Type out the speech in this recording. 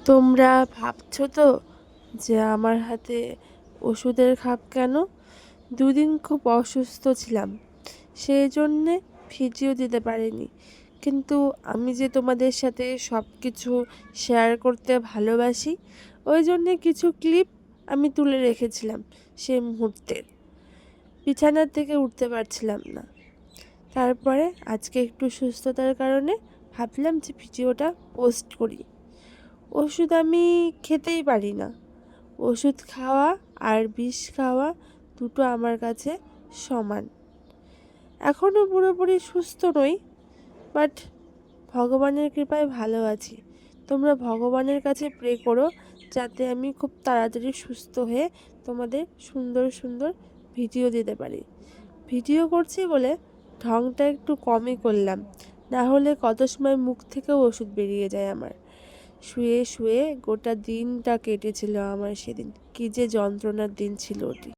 তোমরা ভাবছো তো যে আমার হাতে ওষুধের খাপ কেন? দুদিন খুব অসুস্থ ছিলাম, সেই জন্যে ভিডিও দিতে পারিনি। কিন্তু আমি যে তোমাদের সাথে সব কিছু শেয়ার করতে ভালোবাসি, ওই জন্যে কিছু ক্লিপ আমি তুলে রেখেছিলাম সেই মুহূর্তের। বিছানার থেকে উঠতে পারছিলাম না, তারপরে আজকে একটু সুস্থতার কারণে ভাবলাম যে ভিডিওটা পোস্ট করি। ওষুধ আমি খেতেই পারি না। ওষুধ খাওয়া আর বিষ খাওয়া দুটো আমার কাছে সমান। এখনও পুরোপুরি সুস্থ নই, বাট ভগবানের কৃপায় ভালো আছি। তোমরা ভগবানের কাছে প্রে করো যাতে আমি খুব তাড়াতাড়ি সুস্থ হয়ে তোমাদের সুন্দর সুন্দর ভিডিও দিতে পারি। ভিডিও করছি বলে ঢংটা একটু কমই করলাম, না হলে কত সময় মুখ থেকেও ওষুধ বেরিয়ে যায় আমার। শুয়ে শুয়ে গোটা দিনটা কেটেছিল আমার সেদিন। কী যে যন্ত্রণার দিন ছিল ওটি।